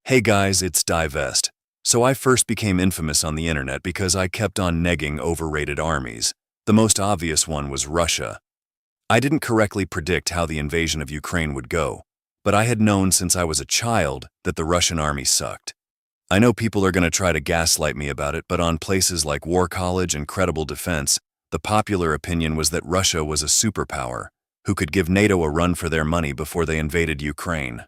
Hey guys, it's Divest. So I first became infamous on the internet because I kept on negging overrated armies. The most obvious one was Russia. I didn't correctly predict how the invasion of Ukraine would go, but I had known since I was a child that the Russian army sucked. I know people are going to try to gaslight me about it, but on places like War College and Credible Defense, the popular opinion was that Russia was a superpower who could give NATO a run for their money before they invaded Ukraine.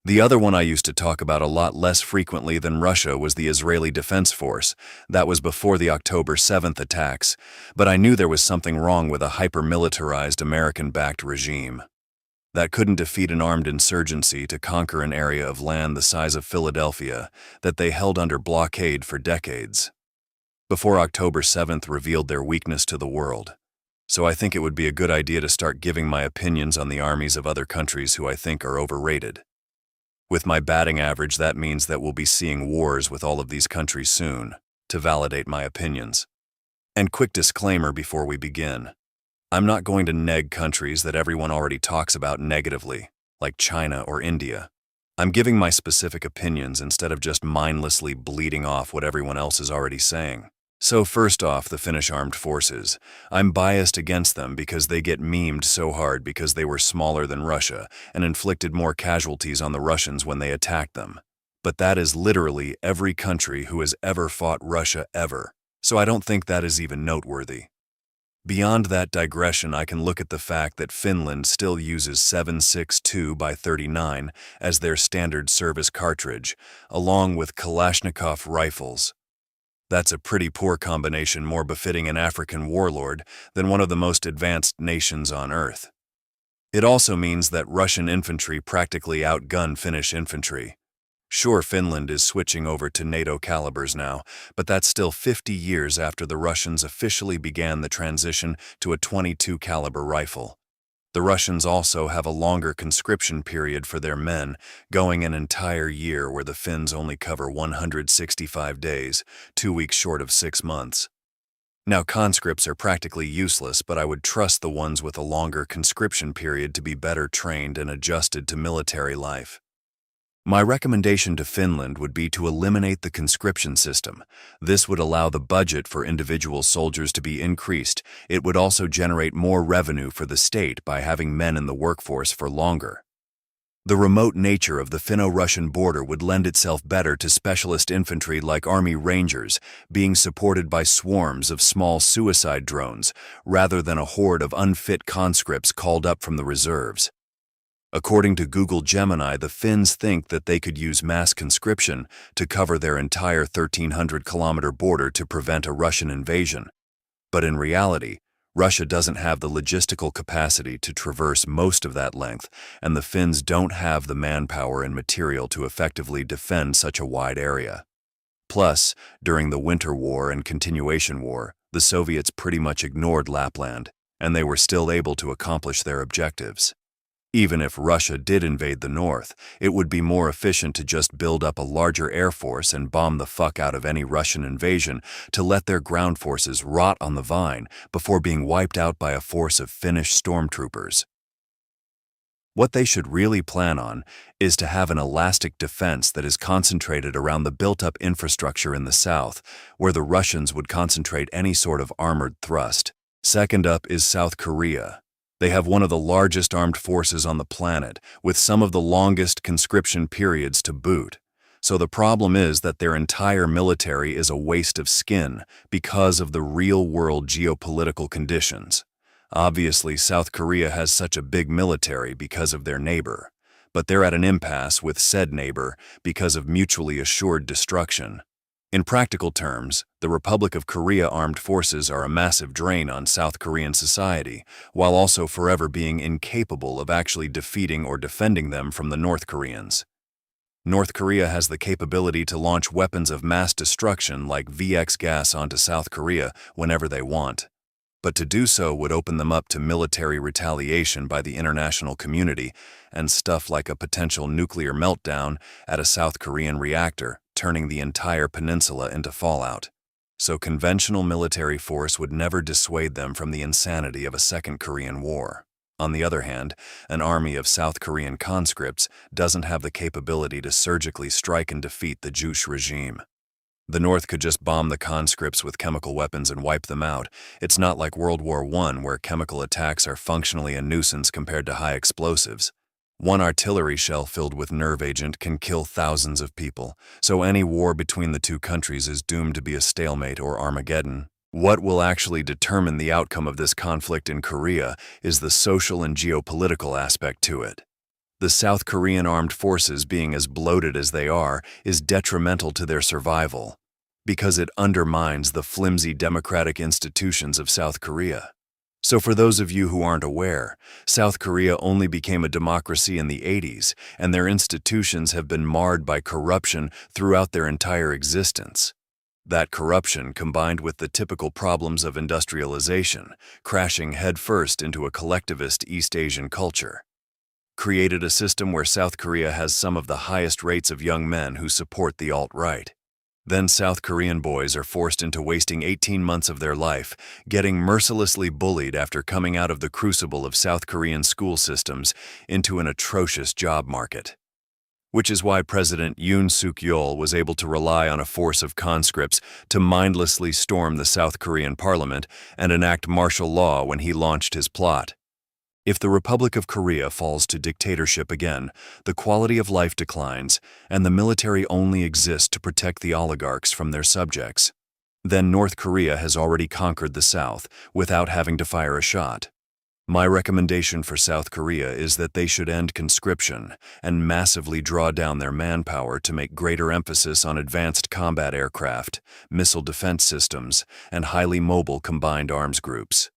The other one I used to talk about a lot less frequently than Russia was the Israeli Defense Force. That was before the October 7th attacks, but I knew there was something wrong with a hyper-militarized American-backed regime that couldn't defeat an armed insurgency to conquer an area of land the size of Philadelphia that they held under blockade for decades, before October 7th revealed their weakness to the world. So I think it would be a good idea to start giving my opinions on the armies of other countries who I think are overrated. With my batting average, that means that we'll be seeing wars with all of these countries soon, to validate my opinions. And quick disclaimer before we begin. I'm not going to neg countries that everyone already talks about negatively, like China or India. I'm giving my specific opinions instead of just mindlessly bleating off what everyone else is already saying. So first off, the Finnish armed forces. I'm biased against them because they get memed so hard because they were smaller than Russia and inflicted more casualties on the Russians when they attacked them. But that is literally every country who has ever fought Russia ever, so I don't think that is even noteworthy. Beyond that digression, I can look at the fact that Finland still uses 7.62x39 as their standard service cartridge, along with Kalashnikov rifles. That's a pretty poor combination, more befitting an African warlord than one of the most advanced nations on Earth. It also means that Russian infantry practically outgun Finnish infantry. Sure, Finland is switching over to NATO calibers now, but that's still 50 years after the Russians officially began the transition to a 22 caliber rifle. The Russians also have a longer conscription period for their men, going an entire year where the Finns only cover 165 days, 2 weeks short of 6 months. Now, conscripts are practically useless, but I would trust the ones with a longer conscription period to be better trained and adjusted to military life. My recommendation to Finland would be to eliminate the conscription system. This would allow the budget for individual soldiers to be increased. It would also generate more revenue for the state by having men in the workforce for longer. The remote nature of the Finno-Russian border would lend itself better to specialist infantry like Army Rangers, being supported by swarms of small suicide drones, rather than a horde of unfit conscripts called up from the reserves. According to Google Gemini, the Finns think that they could use mass conscription to cover their entire 1,300-kilometer border to prevent a Russian invasion. But in reality, Russia doesn't have the logistical capacity to traverse most of that length, and the Finns don't have the manpower and material to effectively defend such a wide area. Plus, during the Winter War and Continuation War, the Soviets pretty much ignored Lapland, and they were still able to accomplish their objectives. Even if Russia did invade the north, it would be more efficient to just build up a larger air force and bomb the fuck out of any Russian invasion to let their ground forces rot on the vine before being wiped out by a force of Finnish stormtroopers. What they should really plan on is to have an elastic defense that is concentrated around the built-up infrastructure in the south, where the Russians would concentrate any sort of armored thrust. Second up is South Korea. They have one of the largest armed forces on the planet, with some of the longest conscription periods to boot. So the problem is that their entire military is a waste of skin because of the real-world geopolitical conditions. Obviously, South Korea has such a big military because of their neighbor, but they're at an impasse with said neighbor because of mutually assured destruction. In practical terms, the Republic of Korea armed forces are a massive drain on South Korean society, while also forever being incapable of actually defeating or defending them from the North Koreans. North Korea has the capability to launch weapons of mass destruction like VX gas onto South Korea whenever they want. But to do so would open them up to military retaliation by the international community and stuff like a potential nuclear meltdown at a South Korean reactor, turning the entire peninsula into fallout. So conventional military force would never dissuade them from the insanity of a second Korean War. On the other hand, an army of South Korean conscripts doesn't have the capability to surgically strike and defeat the Juche regime. The North could just bomb the conscripts with chemical weapons and wipe them out. It's not like World War I, where chemical attacks are functionally a nuisance compared to high explosives. One artillery shell filled with nerve agent can kill thousands of people, so any war between the two countries is doomed to be a stalemate or Armageddon. What will actually determine the outcome of this conflict in Korea is the social and geopolitical aspect to it. The South Korean armed forces, being as bloated as they are, is detrimental to their survival, because it undermines the flimsy democratic institutions of South Korea. So for those of you who aren't aware, South Korea only became a democracy in the 80s, and their institutions have been marred by corruption throughout their entire existence. That corruption, combined with the typical problems of industrialization, crashing headfirst into a collectivist East Asian culture, created a system where South Korea has some of the highest rates of young men who support the alt-right. Then South Korean boys are forced into wasting 18 months of their life, getting mercilessly bullied after coming out of the crucible of South Korean school systems into an atrocious job market. Which is why President Yoon Suk-yeol was able to rely on a force of conscripts to mindlessly storm the South Korean parliament and enact martial law when he launched his plot. If the Republic of Korea falls to dictatorship again, the quality of life declines, and the military only exists to protect the oligarchs from their subjects. Then North Korea has already conquered the South without having to fire a shot. My recommendation for South Korea is that they should end conscription and massively draw down their manpower to make greater emphasis on advanced combat aircraft, missile defense systems, and highly mobile combined arms groups.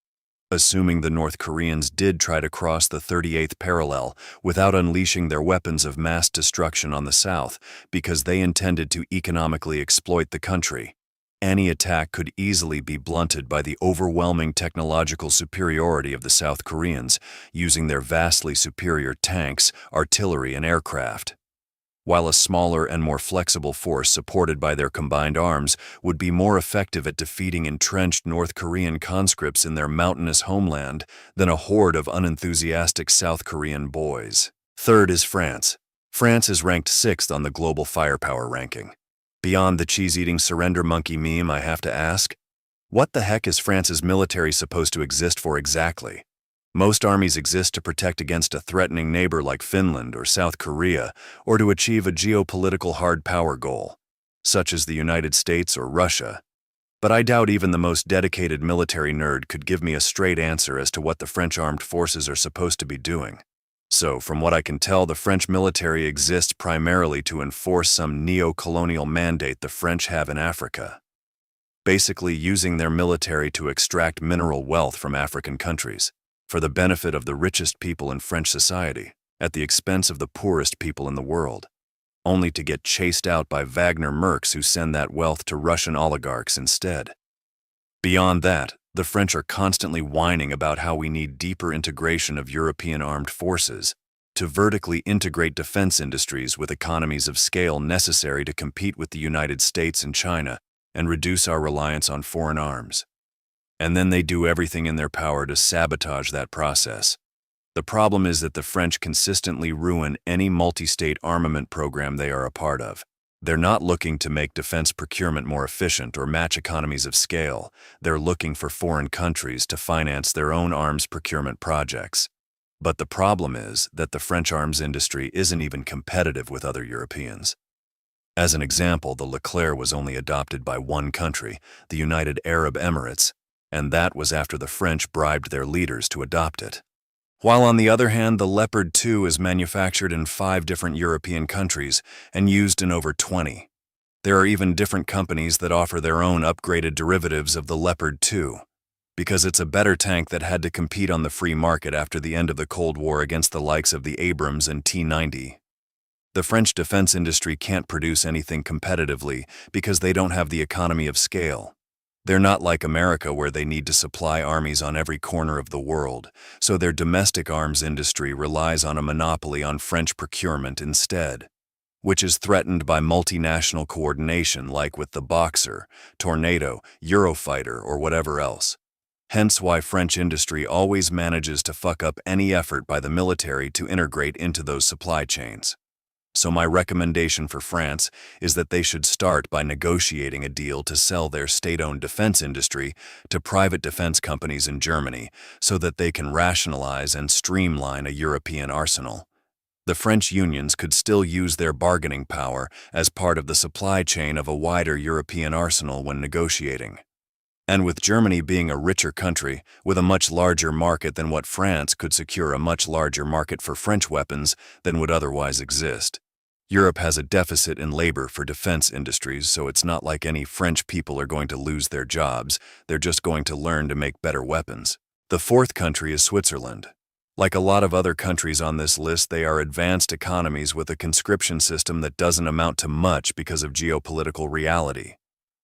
Assuming the North Koreans did try to cross the 38th parallel without unleashing their weapons of mass destruction on the South because they intended to economically exploit the country, any attack could easily be blunted by the overwhelming technological superiority of the South Koreans using their vastly superior tanks, artillery, and aircraft. While a smaller and more flexible force supported by their combined arms would be more effective at defeating entrenched North Korean conscripts in their mountainous homeland than a horde of unenthusiastic South Korean boys. Third is France. France is ranked 6th on the global firepower ranking. Beyond the cheese-eating surrender monkey meme, I have to ask, what the heck is France's military supposed to exist for exactly? Most armies exist to protect against a threatening neighbor like Finland or South Korea, or to achieve a geopolitical hard power goal, such as the United States or Russia. But I doubt even the most dedicated military nerd could give me a straight answer as to what the French armed forces are supposed to be doing. So, from what I can tell, the French military exists primarily to enforce some neo-colonial mandate the French have in Africa, basically using their military to extract mineral wealth from African countries, for the benefit of the richest people in French society, at the expense of the poorest people in the world, only to get chased out by Wagner mercs who send that wealth to Russian oligarchs instead. Beyond that, the French are constantly whining about how we need deeper integration of European armed forces to vertically integrate defense industries with economies of scale necessary to compete with the United States and China and reduce our reliance on foreign arms. And then they do everything in their power to sabotage that process. The problem is that the French consistently ruin any multi-state armament program they are a part of. They're not looking to make defense procurement more efficient or match economies of scale. They're looking for foreign countries to finance their own arms procurement projects. But the problem is that the French arms industry isn't even competitive with other Europeans. As an example, the Leclerc was only adopted by one country, the United Arab Emirates, and that was after the French bribed their leaders to adopt it. While on the other hand, the Leopard 2 is manufactured in 5 different European countries and used in over 20. There are even different companies that offer their own upgraded derivatives of the Leopard 2, because it's a better tank that had to compete on the free market after the end of the Cold War against the likes of the Abrams and T-90. The French defense industry can't produce anything competitively because they don't have the economy of scale. They're not like America, where they need to supply armies on every corner of the world, so their domestic arms industry relies on a monopoly on French procurement instead, which is threatened by multinational coordination like with the Boxer, Tornado, Eurofighter, or whatever else. Hence why French industry always manages to fuck up any effort by the military to integrate into those supply chains. So my recommendation for France is that they should start by negotiating a deal to sell their state-owned defense industry to private defense companies in Germany so that they can rationalize and streamline a European arsenal. The French unions could still use their bargaining power as part of the supply chain of a wider European arsenal when negotiating. And with Germany being a richer country, with a much larger market than what France could secure a much larger market for French weapons than would otherwise exist. Europe has a deficit in labor for defense industries, so it's not like any French people are going to lose their jobs, they're just going to learn to make better weapons. The fourth country is Switzerland. Like a lot of other countries on this list, they are advanced economies with a conscription system that doesn't amount to much because of geopolitical reality.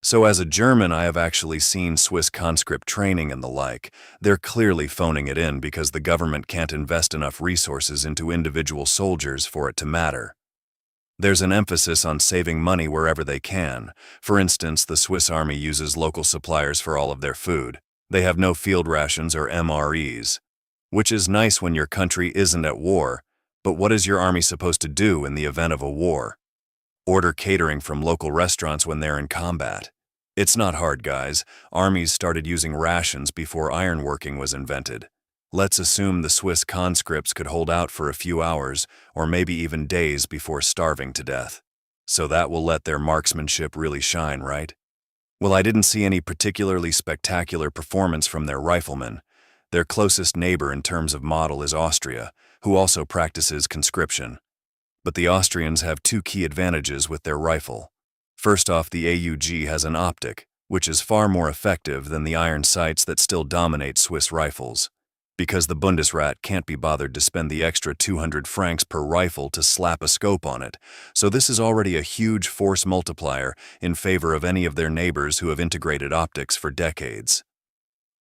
So as a German, I have actually seen Swiss conscript training and the like. They're clearly phoning it in because the government can't invest enough resources into individual soldiers for it to matter. There's an emphasis on saving money wherever they can. For instance, the Swiss Army uses local suppliers for all of their food. They have no field rations or MREs, which is nice when your country isn't at war, but what is your army supposed to do in the event of a war? Order catering from local restaurants when they're in combat. It's not hard, guys. Armies started using rations before ironworking was invented. Let's assume the Swiss conscripts could hold out for a few hours, or maybe even days before starving to death. So that will let their marksmanship really shine, right? Well, I didn't see any particularly spectacular performance from their riflemen. Their closest neighbor in terms of model is Austria, who also practices conscription. But the Austrians have two key advantages with their rifle. First off, the AUG has an optic, which is far more effective than the iron sights that still dominate Swiss rifles, because the Bundesrat can't be bothered to spend the extra 200 francs per rifle to slap a scope on it, so this is already a huge force multiplier in favor of any of their neighbors who have integrated optics for decades.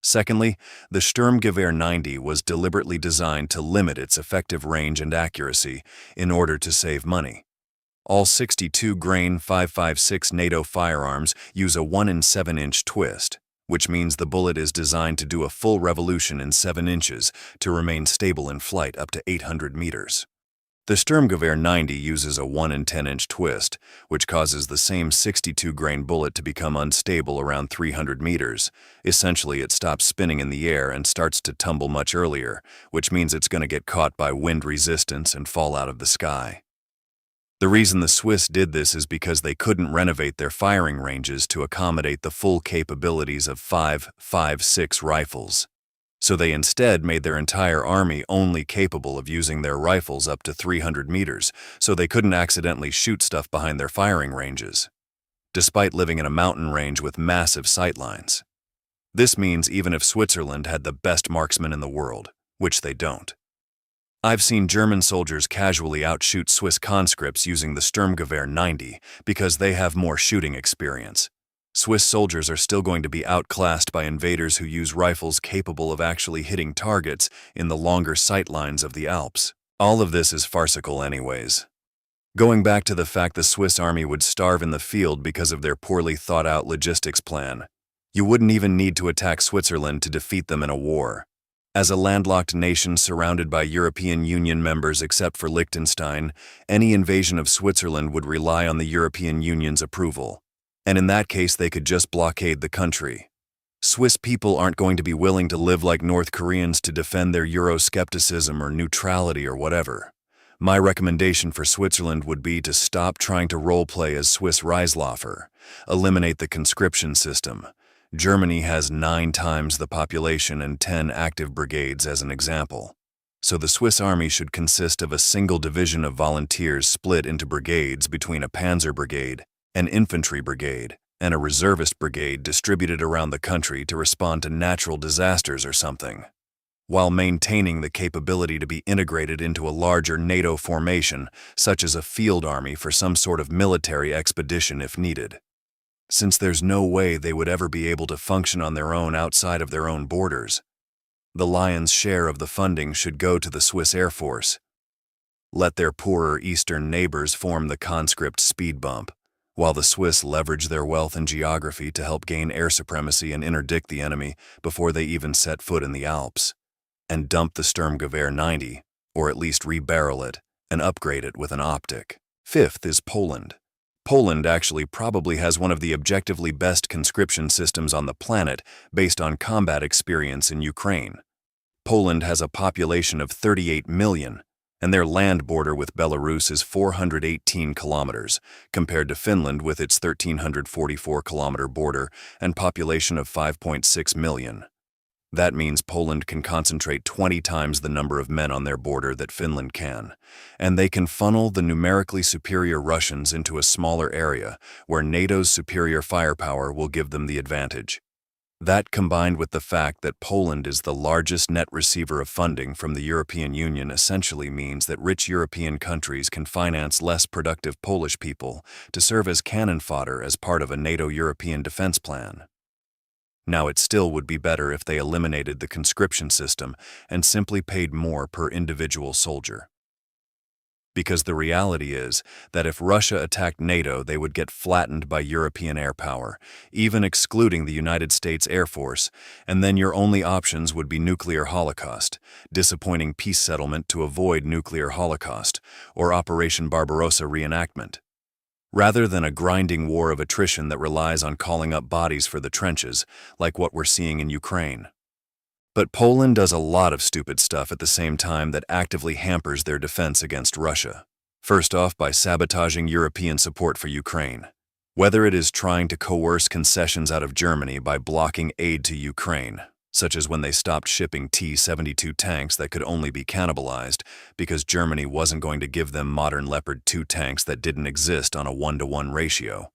Secondly, the Sturmgewehr 90 was deliberately designed to limit its effective range and accuracy in order to save money. All 62-grain 5.56 NATO firearms use a 1 in 7-inch twist, which means the bullet is designed to do a full revolution in 7 inches to remain stable in flight up to 800 meters. The Sturmgewehr 90 uses a 1 in 10-inch twist, which causes the same 62-grain bullet to become unstable around 300 meters. Essentially, it stops spinning in the air and starts to tumble much earlier, which means it's going to get caught by wind resistance and fall out of the sky. The reason the Swiss did this is because they couldn't renovate their firing ranges to accommodate the full capabilities of 5.56 rifles. So they instead made their entire army only capable of using their rifles up to 300 meters, so they couldn't accidentally shoot stuff behind their firing ranges, despite living in a mountain range with massive sightlines. This means even if Switzerland had the best marksmen in the world, which they don't. I've seen German soldiers casually outshoot Swiss conscripts using the Sturmgewehr 90 because they have more shooting experience. Swiss soldiers are still going to be outclassed by invaders who use rifles capable of actually hitting targets in the longer sightlines of the Alps. All of this is farcical anyways. Going back to the fact the Swiss army would starve in the field because of their poorly thought-out logistics plan. You wouldn't even need to attack Switzerland to defeat them in a war. As a landlocked nation surrounded by European Union members except for Liechtenstein, any invasion of Switzerland would rely on the European Union's approval. And in that case, they could just blockade the country. Swiss people aren't going to be willing to live like North Koreans to defend their Euroscepticism or neutrality or whatever. My recommendation for Switzerland would be to stop trying to role-play as Swiss Reislaufer, eliminate the conscription system. Germany has 9 times the population and 10 active brigades as an example. So the Swiss army should consist of a single division of volunteers split into brigades between a panzer brigade, an infantry brigade, and a reservist brigade distributed around the country to respond to natural disasters or something, while maintaining the capability to be integrated into a larger NATO formation, such as a field army for some sort of military expedition if needed. Since there's no way they would ever be able to function on their own outside of their own borders, the lion's share of the funding should go to the Swiss Air Force. Let their poorer eastern neighbors form the conscript speed bump. while the Swiss leverage their wealth and geography to help gain air supremacy and interdict the enemy before they even set foot in the Alps, and dump the Sturmgewehr 90, or at least rebarrel it and upgrade it with an optic. Fifth is Poland. Poland actually probably has one of the objectively best conscription systems on the planet based on combat experience in Ukraine. Poland has a population of 38 million, and their land border with Belarus is 418 kilometers, compared to Finland with its 1,344-kilometer border and population of 5.6 million. That means Poland can concentrate 20 times the number of men on their border that Finland can, and they can funnel the numerically superior Russians into a smaller area where NATO's superior firepower will give them the advantage. That, combined with the fact that Poland is the largest net receiver of funding from the European Union, essentially means that rich European countries can finance less productive Polish people to serve as cannon fodder as part of a NATO European defense plan. Now, it still would be better if they eliminated the conscription system and simply paid more per individual soldier. Because the reality is that if Russia attacked NATO, they would get flattened by European air power, even excluding the United States Air Force, and then your only options would be nuclear holocaust, disappointing peace settlement to avoid nuclear holocaust, or Operation Barbarossa reenactment. Rather than a grinding war of attrition that relies on calling up bodies for the trenches, like what we're seeing in Ukraine. But Poland does a lot of stupid stuff at the same time that actively hampers their defense against Russia. First off, by sabotaging European support for Ukraine. Whether it is trying to coerce concessions out of Germany by blocking aid to Ukraine, such as when they stopped shipping T-72 tanks that could only be cannibalized because Germany wasn't going to give them modern Leopard 2 tanks that didn't exist on a 1-to-1 ratio.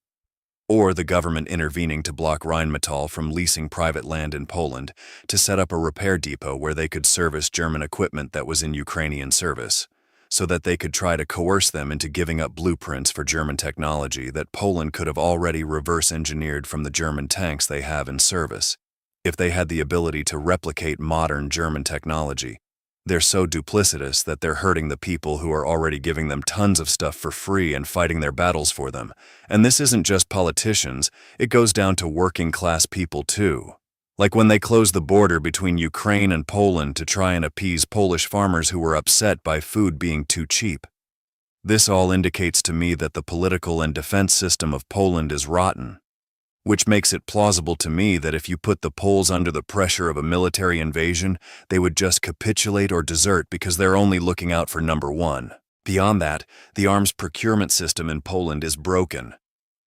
Or the government intervening to block Rheinmetall from leasing private land in Poland to set up a repair depot where they could service German equipment that was in Ukrainian service, so that they could try to coerce them into giving up blueprints for German technology that Poland could have already reverse-engineered from the German tanks they have in service. If they had the ability to replicate modern German technology, they're so duplicitous that they're hurting the people who are already giving them tons of stuff for free and fighting their battles for them. And this isn't just politicians, it goes down to working-class people too. Like when they closed the border between Ukraine and Poland to try and appease Polish farmers who were upset by food being too cheap. This all indicates to me that the political and defense system of Poland is rotten, which makes it plausible to me that if you put the Poles under the pressure of a military invasion, they would just capitulate or desert because they're only looking out for number one. Beyond that, the arms procurement system in Poland is broken.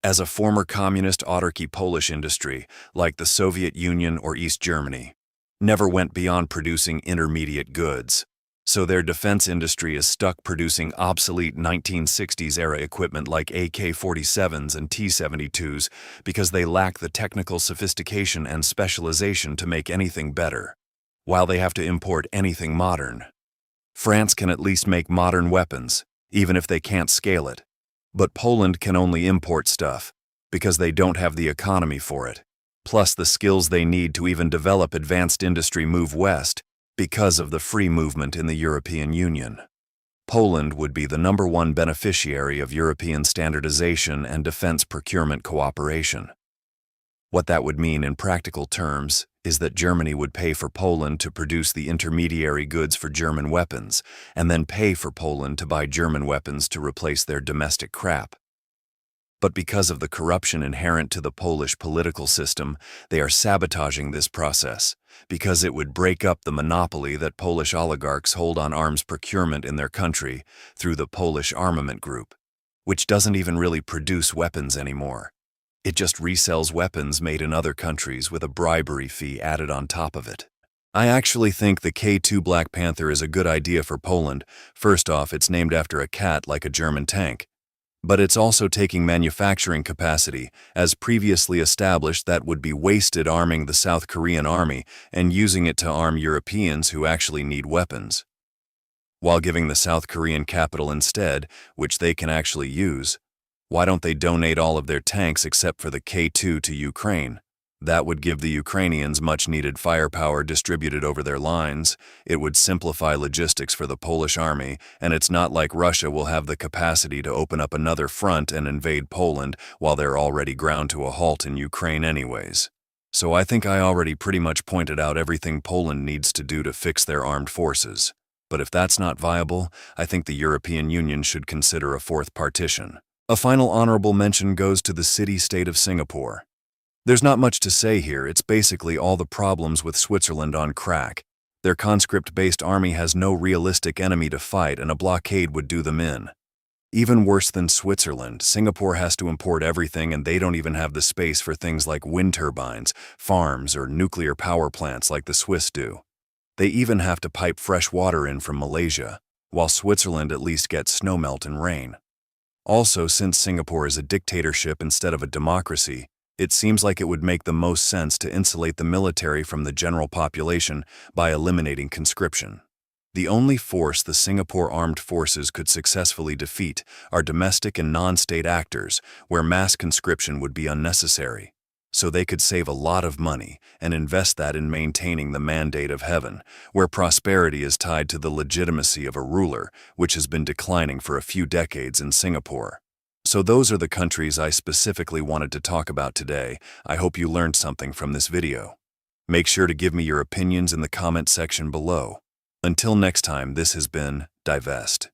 As a former communist autarky, Polish industry, like the Soviet Union or East Germany, never went beyond producing intermediate goods. So their defense industry is stuck producing obsolete 1960s-era equipment like AK-47s and T-72s because they lack the technical sophistication and specialization to make anything better, while they have to import anything modern. France can at least make modern weapons, even if they can't scale it. But Poland can only import stuff, because they don't have the economy for it, plus the skills they need to even develop advanced industry move west, because of the free movement in the European Union. Poland would be the #1 beneficiary of European standardization and defense procurement cooperation. What that would mean in practical terms is that Germany would pay for Poland to produce the intermediary goods for German weapons, and then pay for Poland to buy German weapons to replace their domestic crap. But because of the corruption inherent to the Polish political system, they are sabotaging this process, because it would break up the monopoly that Polish oligarchs hold on arms procurement in their country through the Polish Armament Group, which doesn't even really produce weapons anymore. It just resells weapons made in other countries with a bribery fee added on top of it. I actually think the K2 Black Panther is a good idea for Poland. First off, it's named after a cat like a German tank. But it's also taking manufacturing capacity, as previously established, that would be wasted arming the South Korean army and using it to arm Europeans who actually need weapons, while giving the South Korean capital instead, which they can actually use. Why don't they donate all of their tanks except for the K2 to Ukraine? That would give the Ukrainians much-needed firepower distributed over their lines, it would simplify logistics for the Polish army, and it's not like Russia will have the capacity to open up another front and invade Poland while they're already ground to a halt in Ukraine anyways. So I think I already pretty much pointed out everything Poland needs to do to fix their armed forces. But if that's not viable, I think the European Union should consider a fourth partition. A final honorable mention goes to the city-state of Singapore. There's not much to say here, it's basically all the problems with Switzerland on crack. Their conscript-based army has no realistic enemy to fight and a blockade would do them in. Even worse than Switzerland, Singapore has to import everything and they don't even have the space for things like wind turbines, farms, or nuclear power plants like the Swiss do. They even have to pipe fresh water in from Malaysia, while Switzerland at least gets snowmelt and rain. Also, since Singapore is a dictatorship instead of a democracy, it seems like it would make the most sense to insulate the military from the general population by eliminating conscription. The only force the Singapore armed forces could successfully defeat are domestic and non-state actors, where mass conscription would be unnecessary. So they could save a lot of money and invest that in maintaining the mandate of heaven, where prosperity is tied to the legitimacy of a ruler, which has been declining for a few decades in Singapore. So those are the countries I specifically wanted to talk about today. I hope you learned something from this video. Make sure to give me your opinions in the comment section below. Until next time, this has been Divest.